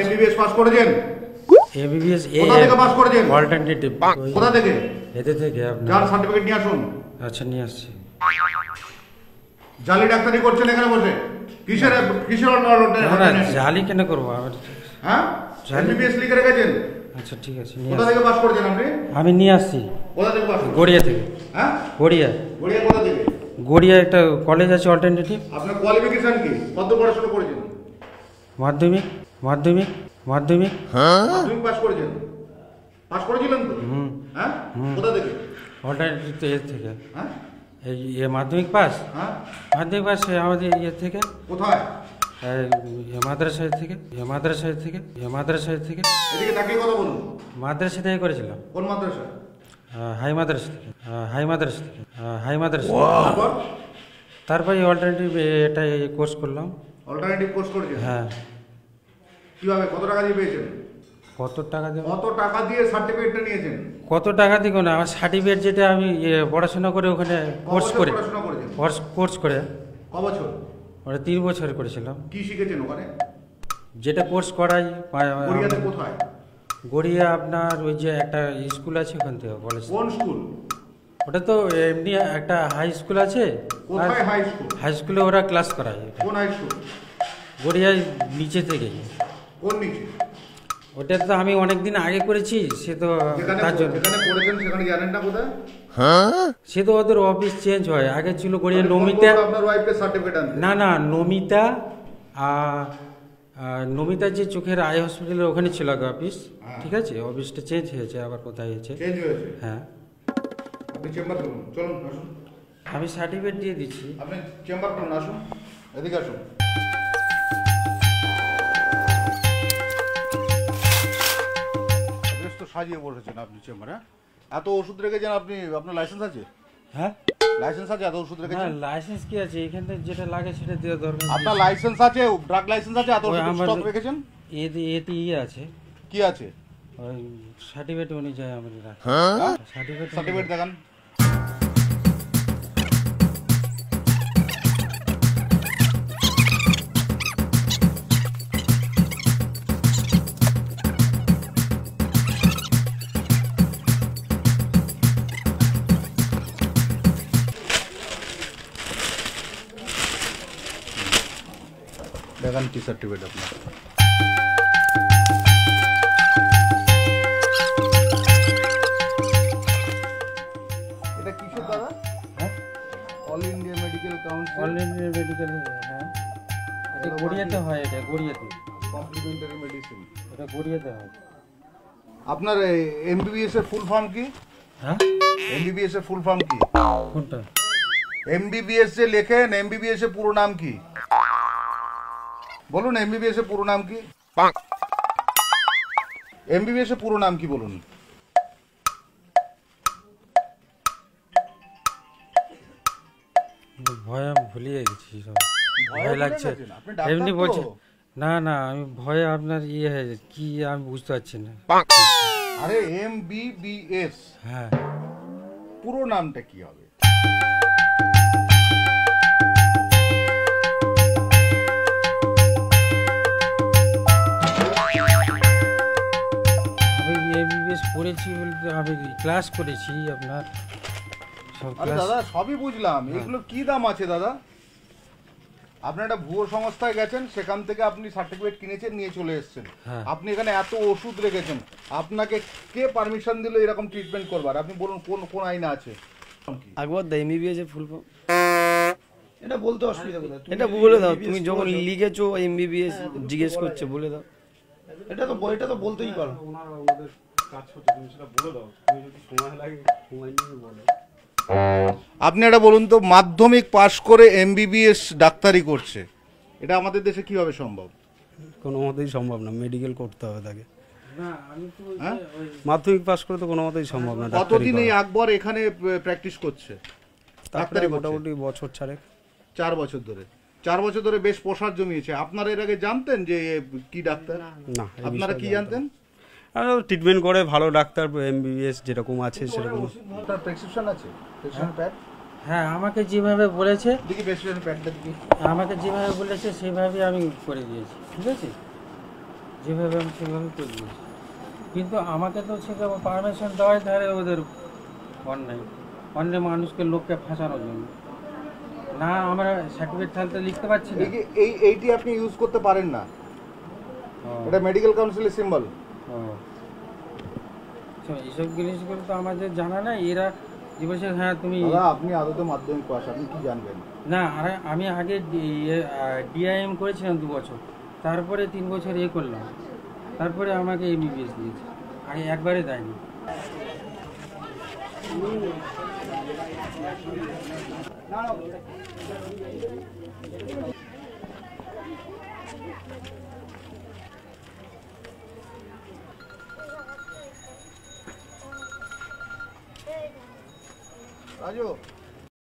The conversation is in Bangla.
এমবিবিএস পাস করেছেন? এমবিবিএস কোথা থেকে পাস করেছেন? অল্টারনেটিভ কোথা থেকে? এতে থেকে আপনার যার সার্টিফিকেট নিয়ে আসুন। আচ্ছা নিয়ে আসছি। জালি ডাক্তারি করছেন এখানে বসে? কিসের জালি কেন করবো আবার? হ্যাঁ, এমবিবিএস লিখে রেখেছেন। আচ্ছা ঠিক আছে। কোথা থেকে পাস করেছেন আপনি? আমি নিয়ে আসছি। কোথা থেকে পাস? গড়িয়া থেকে। হ্যাঁ, গড়িয়া। গড়িয়া কোথা থেকে? গড়িয়া একটা কলেজ আছে অল্টারনেটিভ। আপনার কোয়ালিফিকেশন কি? কত পড়াশোনা করেছেন? মাধ্যমিক মাধ্যমিক মাধ্যমিক মাধ্যমিক পাস করেছেন? পাস করেছিলেন তো? হ্যাঁ, কোথা থেকে? অল্টারনেটিভ তো এর থেকে। হ্যাঁ, এই মাধ্যমিক পাস। হ্যাঁ, মাধ্যমিক পাস আমাদের ইয়ে থেকে। কোথায়? মাদ্রাসায় থেকে। মাদ্রাসায় থেকে। মাদ্রাসায় থেকে। এদিকে তাকিয়ে কথা বলুন। মাদ্রাসা থেকে করেছিলাম। কোন মাদ্রাসা? হাই মাদ্রাসা থেকে। হাই মাদ্রাসা থেকে। হাই মাদ্রাসা। তারপর? তারপর এই অল্টারনেটিভ এটা কোর্স করলাম। অল্টারনেটিভ কোর্স করেছেন? হ্যাঁ। কিভাবে, কত টাকা দিয়ে পেয়েছেন? কত টাকা দিয়ে? কত টাকা দিয়ে সার্টিফিকেটটা নিয়েছেন? কত টাকা দিব না, আমার সার্টিফিকেট যেটা আমি পড়াশোনা করে ওখানে কোর্স করে পড়াশোনা করেছেন? কোর্স করে ক বছর? ওটা 3 বছর করেছিলাম। কি শিখেছেন ওখানে? যেটা কোর্স করাই। গড়িয়াতে কোথায়? গড়িয়া আপনার ওই যে একটা স্কুল আছে ওখান থেকে কলেজ। কোন স্কুল? ওটা তো এমনি একটা হাই স্কুল আছে। কোথায় হাই স্কুল? হাই স্কুলে ওরা ক্লাস করায়। কোন হাই স্কুল? গড়িয়ায় নিচে থেকেই। কোন নিচে? ওটা তো আমি অনেকদিন আগে করেছি, সে তো তার জন্য। যেখানে পড়েছেন সেখানে জানেন না কোথায়? সে তো ওদের অফিস চেঞ্জ হয়, আগে ছিল গড়িয়া নমিতা। আপনার ওয়াইফের সার্টিফিকেট আনতে? না না, নমিতা। নমিতা যে চোখের আই হসপিটালের ওখানে ছিল আগে অফিস। ঠিক আছে, অফিসটা চেঞ্জ হয়েছে, আবার কোথায় হয়েছে? চেঞ্জ হয়েছে? হ্যাঁ। আপনি চেম্বার করুন, চলুন আসুন। আমি সার্টিফিকেট দিয়ে দিচ্ছি। আপনি চেম্বার করুন, আসুন, এদিকে আসুন। বেশ তো সাজিয়ে বসেছেন আপনি চেম্বারে। এত ওষুধ রেখেছেন আপনি? আপনার লাইসেন্স আছে? হ্যাঁ, লাইসেন্স আছে? এত ওষুধ রেখেছেন? লাইসেন্স কি আছে, এখান থেকে যেটা লাগে সেটা দেওয়া দরকার। আপনার লাইসেন্স আছে? ড্রাগ লাইসেন্স আছে? এত ওষুধ স্টক রেখেছেন? এতে ইয়ে আছে। কি আছে? ওই সার্টিফিকেট অনুযায়ী আমাদের রাখা। সার্টিফিকেট দেখান। দেখান কি সার্টিফিকেট আপনার? এটা কিসের দাদা? হ্যাঁ, all India medical council. All India medical. হ্যাঁ, এটা গড়িয়াতে হয়। এটা গড়িয়াতে কমপ্লিমেন্টারি মেডিসিন। এটা গড়িয়াতে হয়। আপনার এমবিবিএস এর ফুল ফর্ম কি? হ্যাঁ, এমবিবিএস এর ফুল ফর্ম কি? কোনটা? এমবিবিএস যে লেখেন, এমবিবিএস এর পুরো নাম কি বলুন? এমবিবিএস এর পুরো নাম কি? এমবিবিএস এর পুরো নাম কি বলুন? ভয় আমি ভুলিয়ে গেছি সব। ভয় লাগছে এমনি বলছে। না না, আমি ভয়ে আপনার ইয়ে হয়ে কি আমি বুঝতে পারছি না। আরে এমবিবিএস হ্যাঁ, পুরো নামটা কি হবে? আমি এমবিবিএস পড়েছি বলতে আমি ক্লাস করেছি আপনার সব আরে ক্লাস। দাদা সবই বুঝলাম, এগুলো কি দাম আছে দাদা? আপনি একটা ভুয়ো সংস্থায় গেছেন, সেখান থেকে আপনি সার্টিফিকেট কিনেছেন, নিয়ে চলে এসেছেন। আপনি এখানে এত ওষুধ রেখেছেন, আপনাকে কে পারমিশন দিল এরকম ট্রিটমেন্ট করবার? আপনি বলুন কোন কোন আইনে আছে? একবার দা এমবিবিএস এর ফুল ফর্ম এটা বলতে অসুবিধা কোথায়? এটা বলে দাও, তুমি যখন লিখেছো এমবিবিএস জিজ্ঞেস করছে, বলে দাও। এটা তো বলতেই পারো। ওনাদের কাজ হচ্ছে, তুমি সেটা বলে দাও। তুমি যদি সময় লাগে সময় নিয়ে বলো। আপনি এটা বলুন তো, মাধ্যমিক পাশ করে এমবিবিএস ডাক্তারি করছে, এটা আমাদের দেশে কিভাবে সম্ভব? কোনো মতেই সম্ভব না, মেডিকেল করতে হবে তাকে। না আমি তো মাধ্যমিক পাস করে তো কোনো মতেই সম্ভব না। কতদিন এই আকবর এখানে প্র্যাকটিস করছে? ডাক্তারি মোটামুটি বছর 4 4 বছর ধরে। 4 বছর ধরে বেশ প্রসার জমিয়েছে। আপনারা এর আগে জানতেন যে কি ডাক্তার? না, আপনারা কি জানতেন? ট্রিটমেন্ট করে ভালো ডাক্তার, এমবিবিএস যেরকম আছে সেরকম। আপনার প্রেসক্রিপশন আছে? Prescription pad? হ্যাঁ, আমাকে যেভাবে বলেছে, দেখি প্রেসক্রিপশন প্যাডটা দেখি। আমাকে যেভাবে বলেছে সেভাবে আমি করে দিয়েছি। ঠিক আছে, যেভাবে আমি সেভাবে করে দিয়েছি, কিন্তু আমাকে তো সেটা পারমিশন দেওয়াই ধারে ওদের অন্যায়, অন্য মানুষকে লোককে ফাঁসানোর জন্য। না আমরা সার্টিফিকেট থাকতে লিখতে পারছি না। এই যে এইটি আপনি ইউজ করতে পারেন না, ও, এটা মেডিকেল কাউন্সিলের সিম্বল। ও। আচ্ছা, এইসব জিনিসগুলো তো আমাদের জানা নাই। এরা যে বলছে হ্যাঁ তুমি দাদা আপনি আদতে মাধ্যমিক পাস, আপনি কি জানবেন? না, আমি আগে ডিআইএম করেছিলাম 2 বছর, তারপরে 3 বছর করলাম, তারপরে আমাকে এমবিবিএস দিয়েছে, আগে একবারে দেয়নি। রাজু